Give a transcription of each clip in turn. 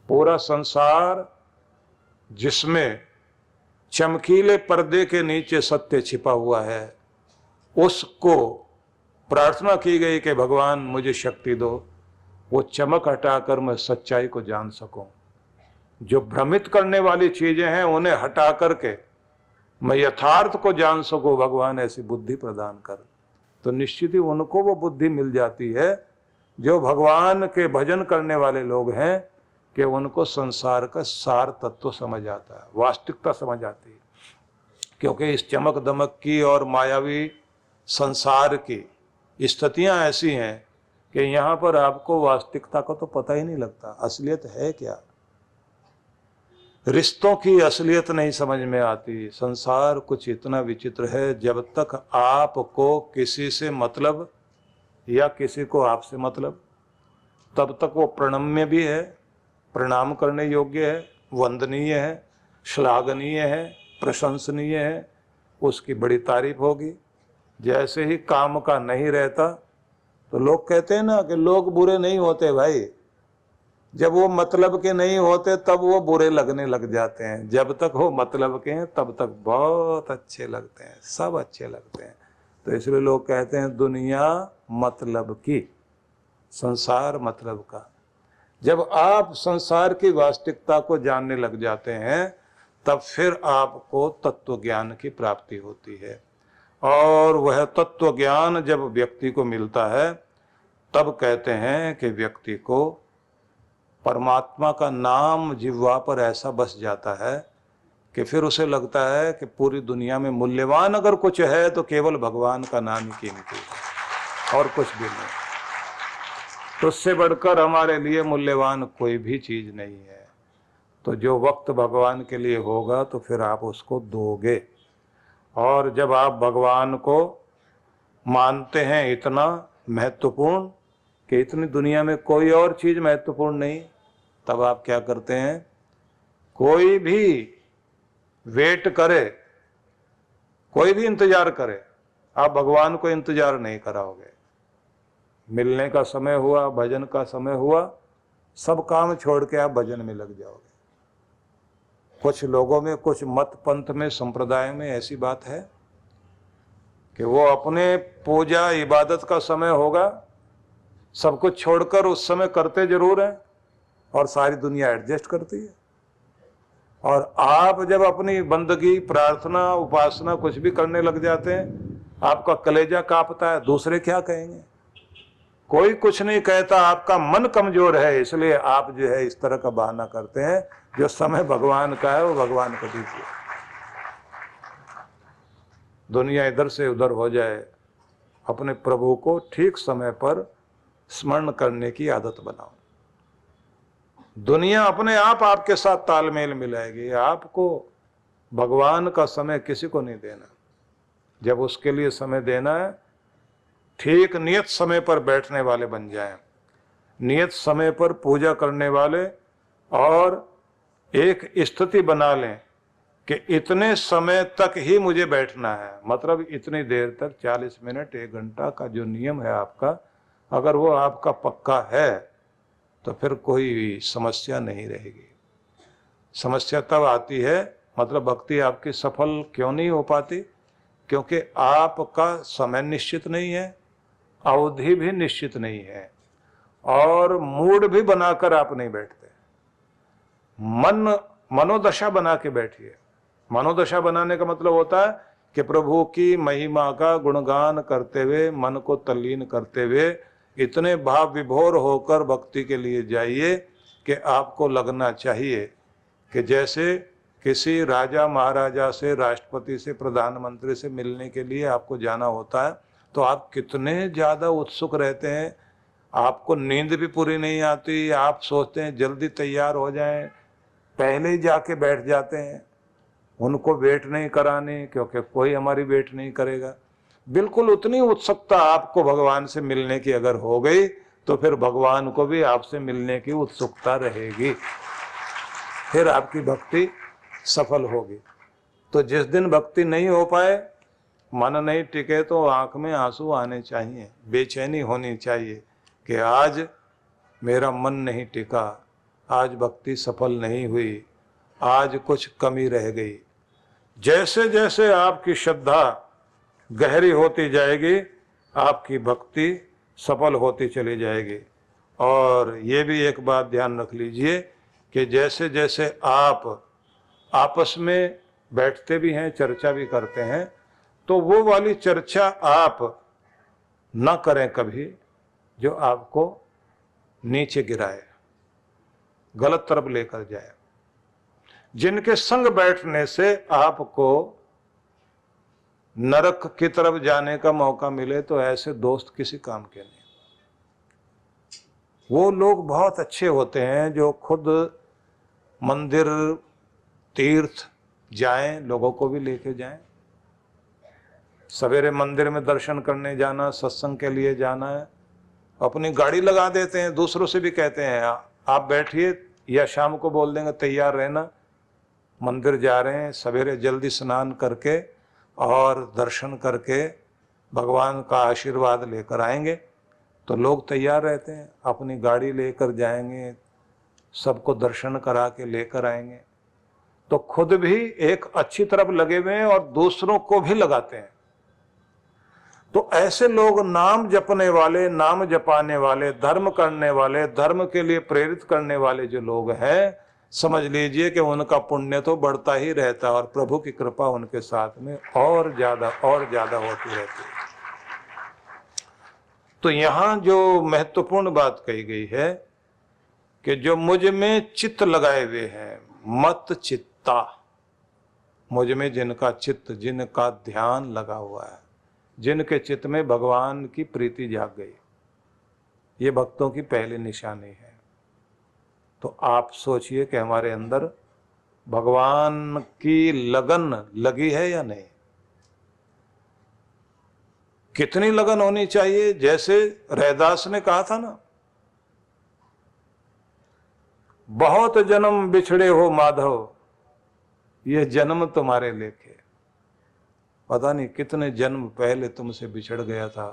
पूरा संसार जिसमें चमकीले पर्दे के नीचे सत्य छिपा हुआ है, उसको प्रार्थना की गई कि भगवान मुझे शक्ति दो, वो चमक हटाकर मैं सच्चाई को जान सकूं। जो भ्रमित करने वाली चीजें हैं उन्हें हटा करके मैं यथार्थ को जान सकूं, भगवान ऐसी बुद्धि प्रदान कर। तो निश्चित ही उनको वो बुद्धि मिल जाती है जो भगवान के भजन करने वाले लोग हैं, कि उनको संसार का सार तत्व समझ आता है, वास्तविकता समझ आती है। क्योंकि इस चमक दमक की और मायावी संसार की स्थितियां ऐसी हैं कि यहाँ पर आपको वास्तविकता का तो पता ही नहीं लगता, असलियत है क्या। रिश्तों की असलियत नहीं समझ में आती। संसार कुछ इतना विचित्र है, जब तक आपको किसी से मतलब या किसी को आपसे मतलब, तब तक वो प्रणम्य भी है, प्रणाम करने योग्य है, वंदनीय है, श्लाघनीय है, प्रशंसनीय है, उसकी बड़ी तारीफ होगी। जैसे ही काम का नहीं रहता तो लोग कहते हैं ना कि लोग बुरे नहीं होते भाई, जब वो मतलब के नहीं होते तब वो बुरे लगने लग जाते हैं। जब तक वो मतलब के हैं तब तक बहुत अच्छे लगते हैं, सब अच्छे लगते हैं। तो इसलिए लोग कहते हैं दुनिया मतलब की, संसार मतलब का। जब आप संसार की वास्तविकता को जानने लग जाते हैं तब फिर आपको तत्व ज्ञान की प्राप्ति होती है। और वह तत्व ज्ञान जब व्यक्ति को मिलता है तब कहते हैं कि व्यक्ति को परमात्मा का नाम जिह्वा पर ऐसा बस जाता है कि फिर उसे लगता है कि पूरी दुनिया में मूल्यवान अगर कुछ है तो केवल भगवान का नाम ही कीमती है और कुछ भी नहीं। तो उससे बढ़कर हमारे लिए मूल्यवान कोई भी चीज नहीं है। तो जो वक्त भगवान के लिए होगा तो फिर आप उसको दोगे। और जब आप भगवान को मानते हैं इतना महत्वपूर्ण कि इतनी दुनिया में कोई और चीज महत्वपूर्ण नहीं, तब आप क्या करते हैं, कोई भी वेट करे, कोई भी इंतजार करे, आप भगवान को इंतजार नहीं कराओगे। मिलने का समय हुआ, भजन का समय हुआ, सब काम छोड़ के आप भजन में लग जाओगे। कुछ लोगों में, कुछ मत पंथ में, संप्रदाय में ऐसी बात है कि वो अपने पूजा इबादत का समय होगा, सब कुछ छोड़कर उस समय करते जरूर हैं और सारी दुनिया एडजस्ट करती है। और आप जब अपनी बंदगी, प्रार्थना, उपासना कुछ भी करने लग जाते हैं, आपका कलेजा कांपता है, दूसरे क्या कहेंगे। कोई कुछ नहीं कहता, आपका मन कमजोर है, इसलिए आप जो है इस तरह का बहाना करते हैं। जो समय भगवान का है वो भगवान को दीजिए। दुनिया इधर से उधर हो जाए, अपने प्रभु को ठीक समय पर स्मरण करने की आदत बनाओ। दुनिया अपने आप आपके साथ तालमेल मिलाएगी। आपको भगवान का समय किसी को नहीं देना। जब उसके लिए समय देना है, ठीक नियत समय पर बैठने वाले बन जाएं, नियत समय पर पूजा करने वाले, और एक स्थिति बना लें कि इतने समय तक ही मुझे बैठना है। मतलब इतनी देर तक, 40 मिनट, 1 घंटा का जो नियम है आपका, अगर वो आपका पक्का है तो फिर कोई समस्या नहीं रहेगी। समस्या तब आती है, मतलब भक्ति आपकी सफल क्यों नहीं हो पाती, क्योंकि आपका समय निश्चित नहीं है, अवधि भी निश्चित नहीं है, और मूड भी बनाकर आप नहीं बैठते। मनोदशा बना के बैठिए। मनोदशा बनाने का मतलब होता है कि प्रभु की महिमा का गुणगान करते हुए, मन को तल्लीन करते हुए, इतने भाव विभोर होकर भक्ति के लिए जाइए कि आपको लगना चाहिए कि जैसे किसी राजा महाराजा से, राष्ट्रपति से, प्रधानमंत्री से मिलने के लिए आपको जाना होता है तो आप कितने ज़्यादा उत्सुक रहते हैं। आपको नींद भी पूरी नहीं आती, आप सोचते हैं जल्दी तैयार हो जाएं, पहले ही जाके बैठ जाते हैं, उनको वेट नहीं कराने, क्योंकि कोई हमारी वेट नहीं करेगा। बिल्कुल उतनी उत्सुकता आपको भगवान से मिलने की अगर हो गई तो फिर भगवान को भी आपसे मिलने की उत्सुकता रहेगी, फिर आपकी भक्ति सफल होगी। तो जिस दिन भक्ति नहीं हो पाए, मन नहीं टिके, तो आंख में आंसू आने चाहिए, बेचैनी होनी चाहिए कि आज मेरा मन नहीं टिका, आज भक्ति सफल नहीं हुई, आज कुछ कमी रह गई। जैसे जैसे आपकी श्रद्धा गहरी होती जाएगी, आपकी भक्ति सफल होती चली जाएगी। और ये भी एक बात ध्यान रख लीजिए कि जैसे जैसे आप आपस में बैठते भी हैं, चर्चा भी करते हैं, तो वो वाली चर्चा आप न करें कभी जो आपको नीचे गिराए, गलत तरफ लेकर जाए। जिनके संग बैठने से आपको नरक की तरफ जाने का मौका मिले, तो ऐसे दोस्त किसी काम के नहीं। वो लोग बहुत अच्छे होते हैं जो खुद मंदिर तीर्थ जाएं, लोगों को भी लेके जाएं। सवेरे मंदिर में दर्शन करने जाना, सत्संग के लिए जाना है, अपनी गाड़ी लगा देते हैं, दूसरों से भी कहते हैं आप बैठिए, या शाम को बोल देंगे तैयार रहना, मंदिर जा रहे हैं, सवेरे जल्दी स्नान करके और दर्शन करके भगवान का आशीर्वाद लेकर आएंगे। तो लोग तैयार रहते हैं, अपनी गाड़ी लेकर जाएंगे, सबको दर्शन करा के लेकर आएंगे। तो खुद भी एक अच्छी तरफ लगे हुए हैं और दूसरों को भी लगाते हैं। तो ऐसे लोग नाम जपने वाले, नाम जपाने वाले, धर्म करने वाले, धर्म के लिए प्रेरित करने वाले जो लोग हैं, समझ लीजिए कि उनका पुण्य तो बढ़ता ही रहता है और प्रभु की कृपा उनके साथ में और ज्यादा होती रहती है। तो यहां जो महत्वपूर्ण बात कही गई है कि जो मुझ में चित्त लगाए हुए हैं, मत चित्ता, मुझ में जिनका चित्त, जिनका ध्यान लगा हुआ है, जिनके चित्त में भगवान की प्रीति जाग गई, ये भक्तों की पहली निशानी है। तो आप सोचिए कि हमारे अंदर भगवान की लगन लगी है या नहीं। कितनी लगन होनी चाहिए, जैसे रैदास ने कहा था ना, बहुत जन्म बिछड़े हो माधव, ये जन्म तुम्हारे लेखे। पता नहीं कितने जन्म पहले तुमसे बिछड़ गया था,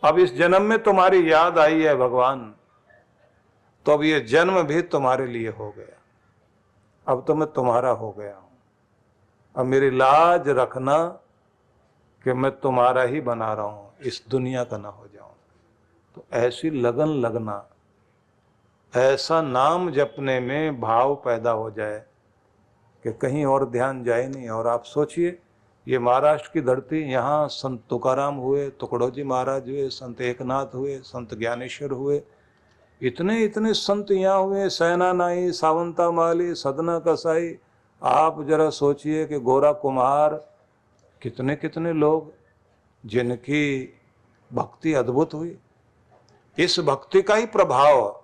अब इस जन्म में तुम्हारी याद आई है भगवान, तो अब ये जन्म भी तुम्हारे लिए हो गया, अब तो मैं तुम्हारा हो गया हूं। अब मेरी लाज रखना कि मैं तुम्हारा ही बना रहा हूं, इस दुनिया का ना हो जाऊं। तो ऐसी लगन लगना, ऐसा नाम जपने में भाव पैदा हो जाए कि कहीं और ध्यान जाए नहीं। और आप सोचिए, ये महाराष्ट्र की धरती, यहाँ संत तुकाराम हुए, तुकडोजी महाराज हुए, संत एकनाथ हुए, संत ज्ञानेश्वर हुए, इतने संत यहाँ हुए, सैना नाई, सावंता माली, सदना कसाई। आप जरा सोचिए कि गोरा कुम्हार, कितने लोग जिनकी भक्ति अद्भुत हुई। इस भक्ति का ही प्रभाव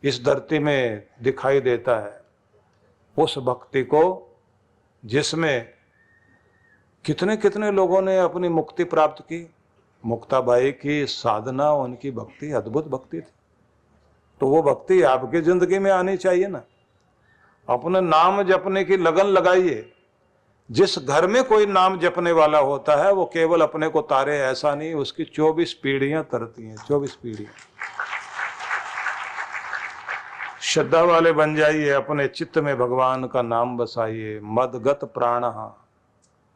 इस धरती में दिखाई देता है, उस भक्ति को जिसमें कितने लोगों ने अपनी मुक्ति प्राप्त की। मुक्ताबाई की साधना, उनकी भक्ति अद्भुत भक्ति थी। तो वो भक्ति आपकी जिंदगी में आनी चाहिए ना। अपने नाम जपने की लगन लगाइए। जिस घर में कोई नाम जपने वाला होता है, वो केवल अपने को तारे ऐसा नहीं, उसकी 24 पीढ़ियां तरती हैं, 24 पीढ़ियां। श्रद्धा वाले बन जाइए, अपने चित्त में भगवान का नाम बसाइए। मदगत प्राण,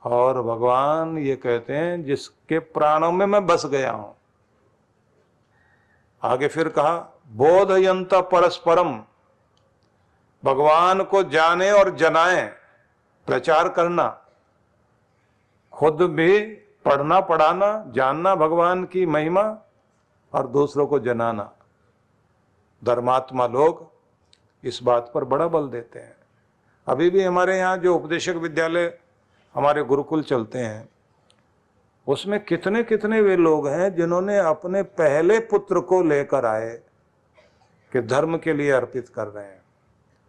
और भगवान ये कहते हैं जिसके प्राणों में मैं बस गया हूं। आगे फिर कहा, बोधयंत परस्परम, भगवान को जाने और जनाए, प्रचार करना, खुद भी पढ़ना पढ़ाना, जानना भगवान की महिमा और दूसरों को जनाना। धर्मात्मा लोग इस बात पर बड़ा बल देते हैं। अभी भी हमारे यहाँ जो उपदेशक विद्यालय, हमारे गुरुकुल चलते हैं, उसमें कितने वे लोग हैं जिन्होंने अपने पहले पुत्र को लेकर आए कि धर्म के लिए अर्पित कर रहे हैं,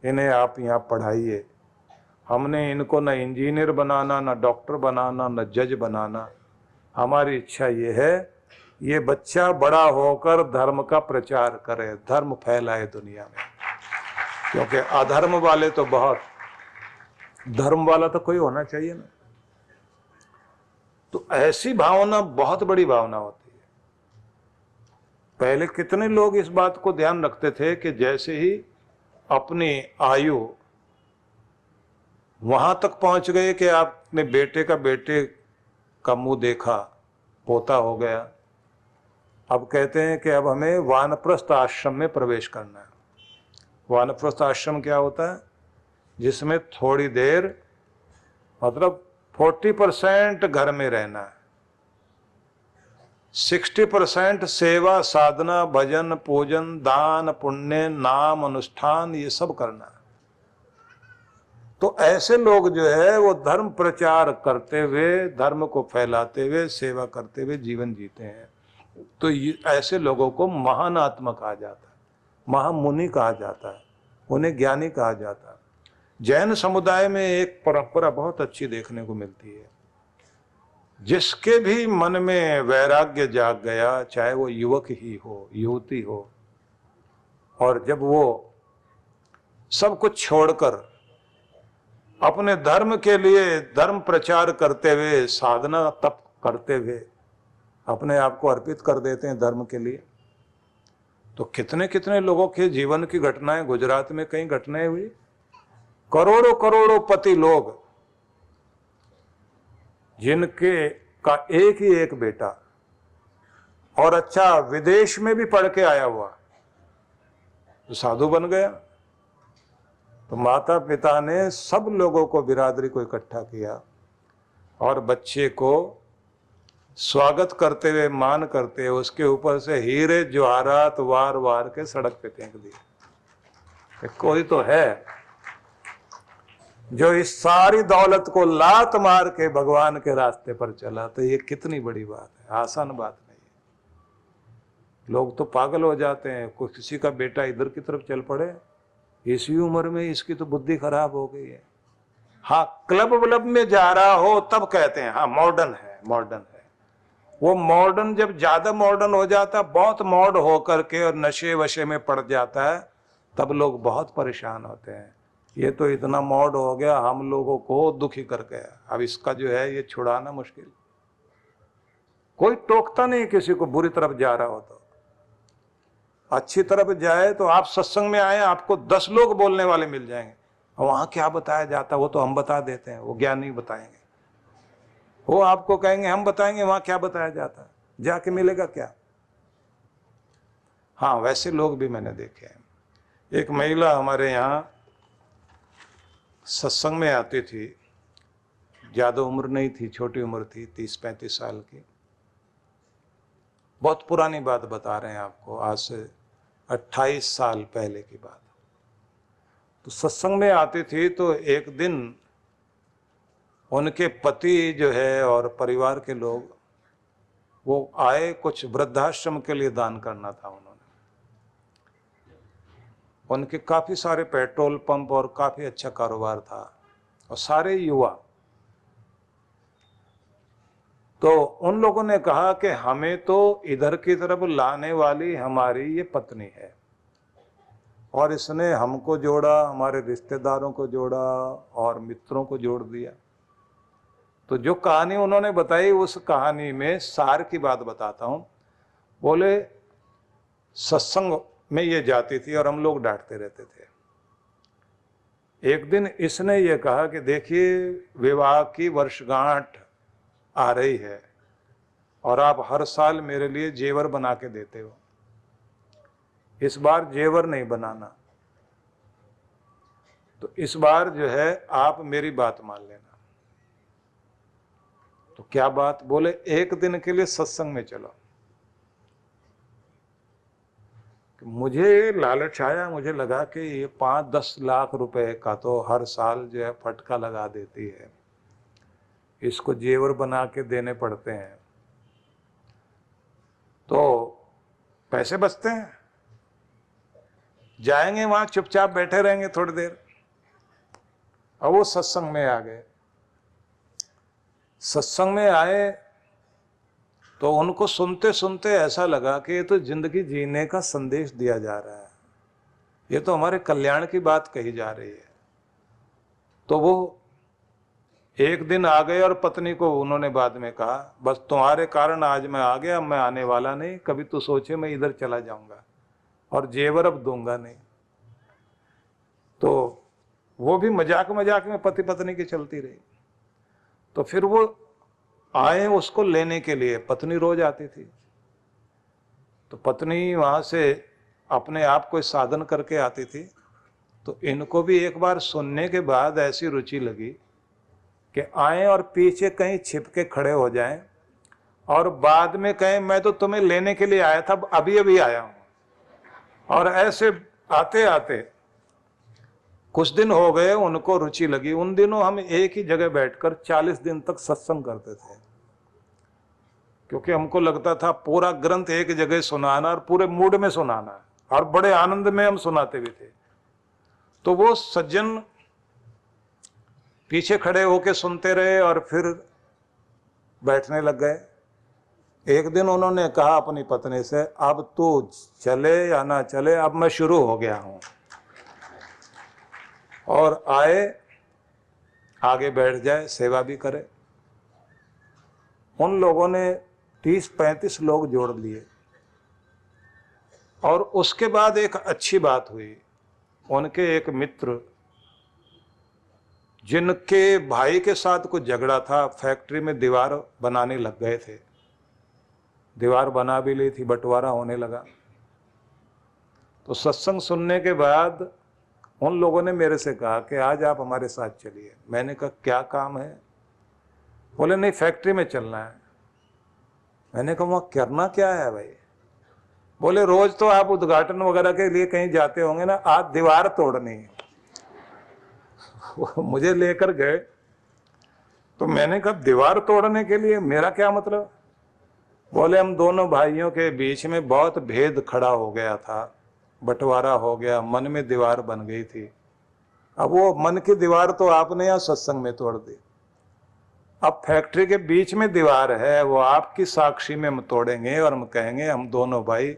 इन्हें आप यहाँ पढ़ाइए। हमने इनको न इंजीनियर बनाना, न डॉक्टर बनाना, न जज बनाना। हमारी इच्छा ये है, ये बच्चा बड़ा होकर धर्म का प्रचार करे, धर्म फैलाए दुनिया में। क्योंकि अधर्म वाले तो बहुत, धर्म वाला तो कोई होना चाहिए ना। तो ऐसी भावना बहुत बड़ी भावना होती पहले कितने लोग इस बात को ध्यान रखते थे कि जैसे ही अपनी आयु वहां तक पहुंच गए कि आपने बेटे का मुंह देखा, पोता हो गया, अब कहते हैं कि अब हमें वानप्रस्थ आश्रम में प्रवेश करना है। वानप्रस्थ आश्रम क्या होता है? जिसमें थोड़ी देर, मतलब 40% घर में रहना है, 60% सेवा साधना भजन पूजन दान पुण्य नाम अनुष्ठान ये सब करना है। तो ऐसे लोग जो है वो धर्म प्रचार करते हुए, धर्म को फैलाते हुए, सेवा करते हुए जीवन जीते हैं। तो ऐसे लोगों को महान आत्मा कहा जाता है, महामुनि कहा जाता है, उन्हें ज्ञानी कहा जाता है। जैन समुदाय में एक परंपरा बहुत अच्छी देखने को मिलती है। जिसके भी मन में वैराग्य जाग गया, चाहे वो युवक ही हो युवती हो, और जब वो सब कुछ छोड़कर अपने धर्म के लिए धर्म प्रचार करते हुए, साधना तप करते हुए अपने आप को अर्पित कर देते हैं धर्म के लिए, तो कितने कितने लोगों के जीवन की घटनाएं, गुजरात में कई घटनाएं हुई, करोड़ों करोड़ों पति लोग जिनके का एक ही एक बेटा, और अच्छा विदेश में भी पढ़ के आया हुआ, तो साधु बन गया। तो माता पिता ने सब लोगों को, बिरादरी को इकट्ठा किया और बच्चे को स्वागत करते हुए, मान करते हुए उसके ऊपर से हीरे जवाहरात वार वार के सड़क पे फेंक दिए। कोई तो है जो इस सारी दौलत को लात मार के भगवान के रास्ते पर चला। तो ये कितनी बड़ी बात है, आसान बात नहीं है। लोग तो पागल हो जाते हैं, कोई किसी का बेटा इधर की तरफ चल पड़े, इसी उम्र में इसकी तो बुद्धि खराब हो गई है। हाँ, क्लब व्लब में जा रहा हो तब कहते हैं हाँ मॉडर्न है, मॉडर्न है। वो मॉडर्न जब ज्यादा मॉडर्न हो जाता, बहुत मॉड होकर के और नशे वशे में पड़ जाता है, तब लोग बहुत परेशान होते हैं। ये तो इतना मॉड हो गया, हम लोगों को दुखी कर गया, अब इसका जो है ये छुड़ाना मुश्किल। कोई टोकता नहीं किसी को बुरी तरफ जा रहा हो, तो अच्छी तरफ जाए तो आप सत्संग में आए, आपको 10 लोग बोलने वाले मिल जाएंगे। वहां क्या बताया जाता है वो तो हम बता देते हैं, वो ज्ञानी बताएंगे, वो आपको कहेंगे हम बताएंगे वहां क्या बताया जाता है, जाके मिलेगा क्या। हाँ, वैसे लोग भी मैंने देखे हैं। एक महिला हमारे यहाँ सत्संग में आती थी, ज्यादा उम्र नहीं थी, छोटी उम्र थी, 30-35 साल की। बहुत पुरानी बात बता रहे हैं आपको, आज से 28 साल पहले की बात। तो सत्संग में आती थी, तो एक दिन उनके पति जो है और परिवार के लोग वो आए, कुछ वृद्धाश्रम के लिए दान करना था उन्होंने। उनके काफी सारे पेट्रोल पंप और काफी अच्छा कारोबार था, और सारे युवा। तो उन लोगों ने कहा कि हमें तो इधर की तरफ लाने वाली हमारी ये पत्नी है, और इसने हमको जोड़ा, हमारे रिश्तेदारों को जोड़ा और मित्रों को जोड़ दिया। तो जो कहानी उन्होंने बताई, उस कहानी में सार की बात बताता हूं। बोले सत्संग में ये जाती थी और हम लोग डांटते रहते थे। एक दिन इसने ये कहा कि देखिए, विवाह की वर्षगांठ आ रही है और आप हर साल मेरे लिए जेवर बना के देते हो, इस बार जेवर नहीं बनाना, तो इस बार जो है आप मेरी बात मान लेना। तो क्या बात? बोले एक दिन के लिए सत्संग में चलो। मुझे लालच आया, मुझे लगा कि ये 5-10 लाख रुपए का तो हर साल जो है फटका लगा देती है, इसको जेवर बना के देने पड़ते हैं, तो पैसे बचते हैं। जाएंगे वहां, चुपचाप बैठे रहेंगे थोड़ी देर। और वो सत्संग में आ गए। सत्संग में आए तो उनको सुनते सुनते ऐसा लगा कि ये तो जिंदगी जीने का संदेश दिया जा रहा है, ये तो हमारे कल्याण की बात कही जा रही है। तो वो एक दिन आ गए और पत्नी को उन्होंने बाद में कहा, बस तुम्हारे कारण आज मैं आ गया, मैं आने वाला नहीं, कभी तो सोचे मैं इधर चला जाऊंगा और जेवर अब दूंगा नहीं। तो वो भी मजाक मजाक में पति पत्नी की चलती रही। तो फिर वो आए उसको लेने के लिए, पत्नी रोज आती थी। तो पत्नी वहां से अपने आप को साधन करके आती थी। तो इनको भी एक बार सुनने के बाद ऐसी रुचि लगी कि आए और पीछे कहीं छिप के खड़े हो जाएं और बाद में कहें मैं तो तुम्हें लेने के लिए आया था, अभी अभी आया हूं। और ऐसे आते आते कुछ दिन हो गए, उनको रुचि लगी। उन दिनों हम एक ही जगह बैठकर 40 दिन तक सत्संग करते थे, क्योंकि हमको लगता था पूरा ग्रंथ एक जगह सुनाना और पूरे मूड में सुनाना, और बड़े आनंद में हम सुनाते भी थे। तो वो सज्जन पीछे खड़े होके सुनते रहे और फिर बैठने लग गए। एक दिन उन्होंने कहा अपनी पत्नी से, अब तू चले या ना चले, अब मैं शुरू हो गया हूं। और आए, आगे बैठ जाए, सेवा भी करे। उन लोगों ने 30-35 लोग जोड़ लिए। और उसके बाद एक अच्छी बात हुई, उनके एक मित्र जिनके भाई के साथ कुछ झगड़ा था, फैक्ट्री में दीवार बनाने लग गए थे। दीवार बना भी ली थी, बंटवारा होने लगा। तो सत्संग सुनने के बाद उन लोगों ने मेरे से कहा कि आज आप हमारे साथ चलिए। मैंने कहा क्या काम है? बोले नहीं, फैक्ट्री में चलना है। मैंने कहा वहां करना क्या है भाई? बोले रोज तो आप उद्घाटन वगैरह के लिए कहीं जाते होंगे ना, आज दीवार तोड़नी है। मुझे लेकर गए। तो मैंने कहा दीवार तोड़ने के लिए मेरा क्या मतलब? बोले हम दोनों भाइयों के बीच में बहुत भेद खड़ा हो गया था, बंटवारा हो गया, मन में दीवार बन गई थी। अब वो मन की दीवार तो आपने यहाँ सत्संग में तोड़ दी। अब फैक्ट्री के बीच में दीवार है, वो आपकी साक्षी में हम तोड़ेंगे और हम कहेंगे हम दोनों भाई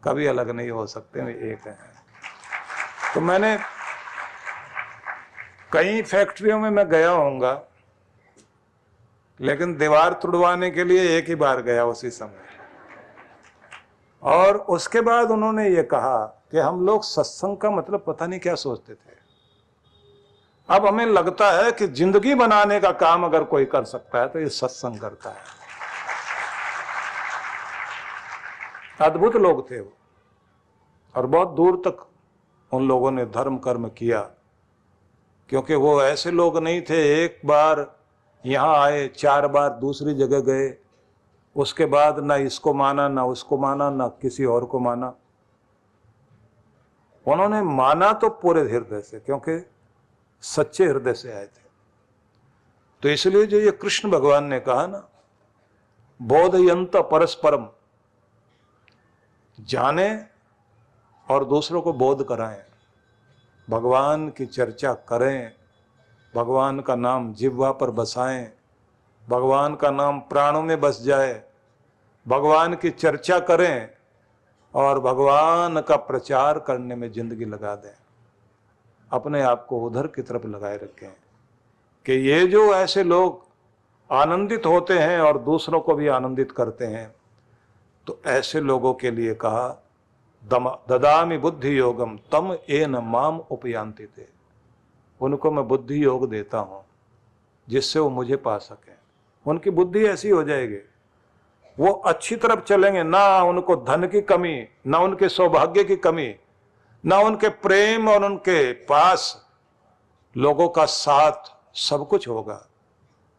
कभी अलग नहीं हो सकते, वे एक हैं। तो मैंने कई फैक्ट्रियों में मैं गया होऊंगा, लेकिन दीवार तुड़वाने के लिए एक ही बार गया उसी समय। और उसके बाद उन्होंने ये कहा कि हम लोग सत्संग का मतलब पता नहीं क्या सोचते थे। अब हमें लगता है कि जिंदगी बनाने का काम अगर कोई कर सकता है तो ये सत्संग करता है। अद्भुत लोग थे वो, और बहुत दूर तक उन लोगों ने धर्म कर्म किया, क्योंकि वो ऐसे लोग नहीं थे एक बार यहाँ आए 4 बार दूसरी जगह गए, उसके बाद ना इसको माना ना उसको माना ना किसी और को माना। उन्होंने माना तो पूरे हृदय से, क्योंकि सच्चे हृदय से आए थे। तो इसलिए जो ये कृष्ण भगवान ने कहा ना, बोधयंत परस्परम, जाने और दूसरों को बोध कराएं, भगवान की चर्चा करें, भगवान का नाम जिह्वा पर बसाएं, भगवान का नाम प्राणों में बस जाए, भगवान की चर्चा करें और भगवान का प्रचार करने में जिंदगी लगा दें। अपने आप को उधर की तरफ लगाए रखें कि ये जो ऐसे लोग आनंदित होते हैं और दूसरों को भी आनंदित करते हैं, तो ऐसे लोगों के लिए कहा ददामि बुद्धि योगम तम एन माम उपयांति थे। उनको मैं बुद्धि योग देता हूं जिससे वो मुझे पा सकें। उनकी बुद्धि ऐसी हो जाएगी, वो अच्छी तरफ चलेंगे, ना उनको धन की कमी, ना उनके सौभाग्य की कमी, ना उनके प्रेम, और उनके पास लोगों का साथ, सब कुछ होगा।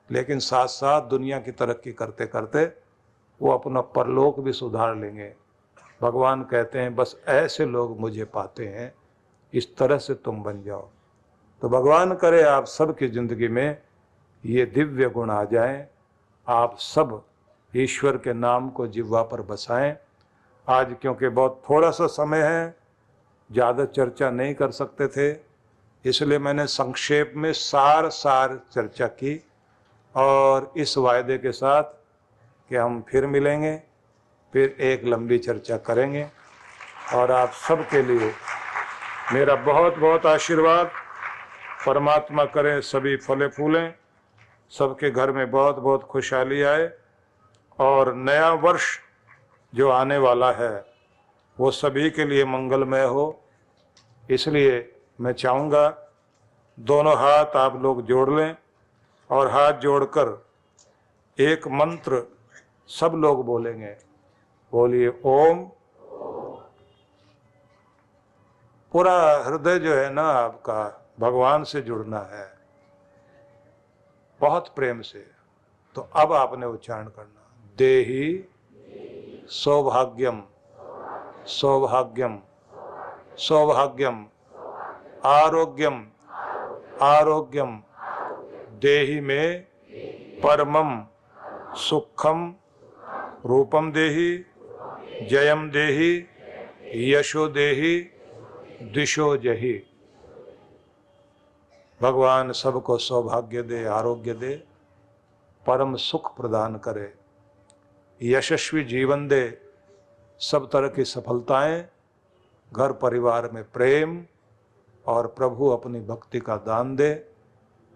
लेकिन साथ साथ दुनिया की तरक्की करते करते वो अपना परलोक भी सुधार लेंगे। भगवान कहते हैं बस ऐसे लोग मुझे पाते हैं, इस तरह से तुम बन जाओ। तो भगवान करे आप सबकी जिंदगी में ये दिव्य गुण आ जाएं, आप सब ईश्वर के नाम को जिह्वा पर बसाएं। आज क्योंकि बहुत थोड़ा सा समय है, ज़्यादा चर्चा नहीं कर सकते थे, इसलिए मैंने संक्षेप में सार चर्चा की, और इस वायदे के साथ कि हम फिर मिलेंगे, फिर एक लंबी चर्चा करेंगे। और आप सबके लिए मेरा बहुत बहुत आशीर्वाद। परमात्मा करें सभी फले फूलें सबके घर में बहुत बहुत खुशहाली आए और नया वर्ष जो आने वाला है वो सभी के लिए मंगलमय हो। इसलिए मैं चाहूँगा दोनों हाथ आप लोग जोड़ लें और हाथ जोड़कर एक मंत्र सब लोग बोलेंगे। बोलिए ओम। पूरा हृदय जो है ना आपका भगवान से जुड़ना है बहुत प्रेम से। तो अब आपने उच्चारण करना, देहि सौभाग्यम सौभाग्यम सौभाग्यम आरोग्यम आरोग्यम देहि में परमम सुखम रूपम देहि जयम देहि यशो देहि दिशो जहि। भगवान सबको सौभाग्य दे, आरोग्य दे, परम सुख प्रदान करे, यशस्वी जीवन दे, सब तरह की सफलताएं, घर परिवार में प्रेम और प्रभु अपनी भक्ति का दान दे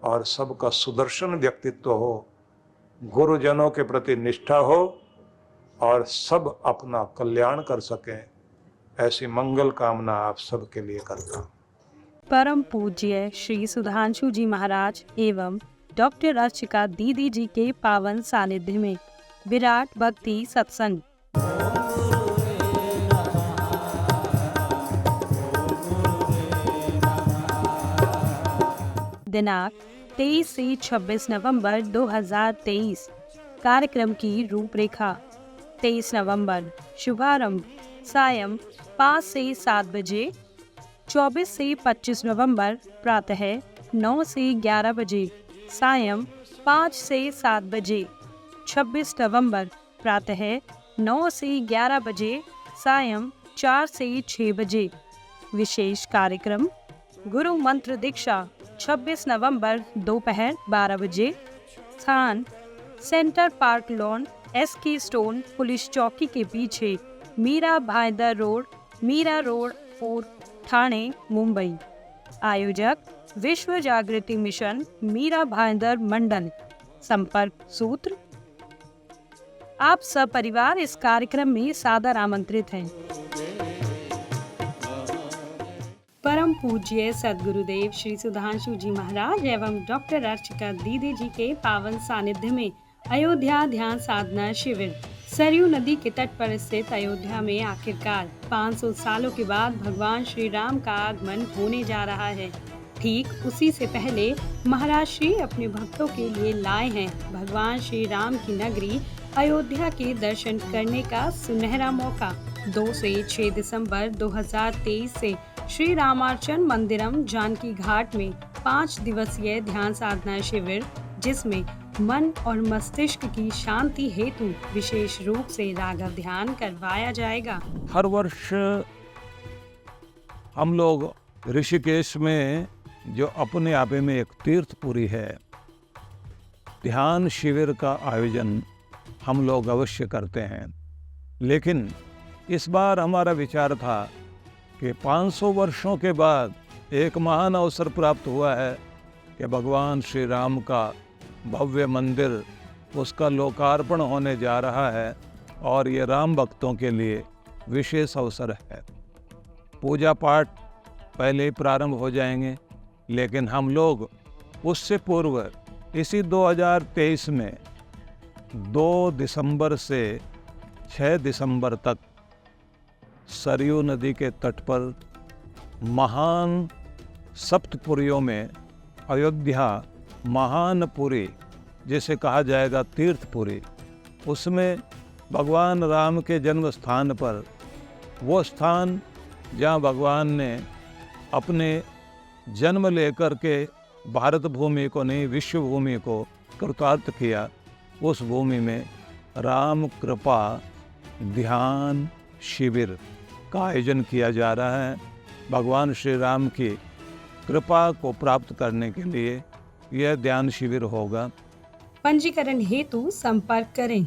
और सबका सुदर्शन व्यक्तित्व हो, गुरुजनों के प्रति निष्ठा हो और सब अपना कल्याण कर सकें। ऐसी मंगल कामना आप सबके लिए करता हूँ। परम पूज्य श्री सुधांशु जी महाराज एवं डॉक्टर अर्चिका दीदी जी के पावन सानिध्य में विराट भक्ति सत्संग। दिनांक 23 से 26 नवंबर 2023। कार्यक्रम की रूपरेखा। 23 नवंबर शुभारंभ सायं 5 से 7 बजे। 24 से 25 नवंबर प्रातः 9 से 11 बजे सायं 5 से 7 बजे। 26 नवंबर प्रातः 9 से 11 बजे सायं 4 से 6 बजे। विशेष कार्यक्रम गुरु मंत्र दीक्षा 26 नवंबर दोपहर 12 बजे। स्थान centre park lawn, SK stone, police चौकी के पीछे, मीरा भाईदर रोड, मीरा रोड और ठाणे, मुंबई। आयोजक विश्व जागृति मिशन, मीरा भाईदर मंडल। संपर्क सूत्र। आप सब परिवार इस कार्यक्रम में सादर आमंत्रित हैं। परम पूज्य सद्गुरुदेव श्री सुधांशु जी महाराज एवं डॉक्टर अर्चिका दीदी जी के पावन सानिध्य में अयोध्या ध्यान साधना शिविर। सरयू नदी के तट पर स्थित अयोध्या में आखिरकार 500 सालों के बाद भगवान श्री राम का आगमन होने जा रहा है। ठीक उसी से पहले महाराज श्री अपने भक्तों के लिए लाए हैं भगवान श्री राम की नगरी अयोध्या के दर्शन करने का सुनहरा मौका। 2 से 6 दिसंबर 2023 से श्री रामार्चन मंदिरम जानकी घाट में 5 दिवसीय ध्यान साधना शिविर, जिसमें मन और मस्तिष्क की शांति हेतु विशेष रूप से राघव ध्यान करवाया जाएगा। हर वर्ष हम लोग ऋषिकेश में, जो अपने आप में एक तीर्थपुरी है, ध्यान शिविर का आयोजन हम लोग अवश्य करते हैं। लेकिन इस बार हमारा विचार था कि 500 वर्षों के बाद एक महान अवसर प्राप्त हुआ है कि भगवान श्री राम का भव्य मंदिर, उसका लोकार्पण होने जा रहा है और ये राम भक्तों के लिए विशेष अवसर है। पूजा पाठ पहले ही प्रारंभ हो जाएंगे, लेकिन हम लोग उससे पूर्व इसी 2023 में 2 दिसंबर से 6 दिसंबर तक सरयू नदी के तट पर महान सप्तपुरियों में अयोध्या महानपुरी, जिसे कहा जाएगा तीर्थपुरी, उसमें भगवान राम के जन्म स्थान पर, वो स्थान जहाँ भगवान ने अपने जन्म लेकर के भारत भूमि को नहीं, विश्व भूमि को कृतार्थ किया, उस भूमि में राम कृपा ध्यान शिविर का आयोजन किया जा रहा है। भगवान श्री राम की कृपा को प्राप्त करने के लिए यह ध्यान शिविर होगा। पंजीकरण हेतु संपर्क करें।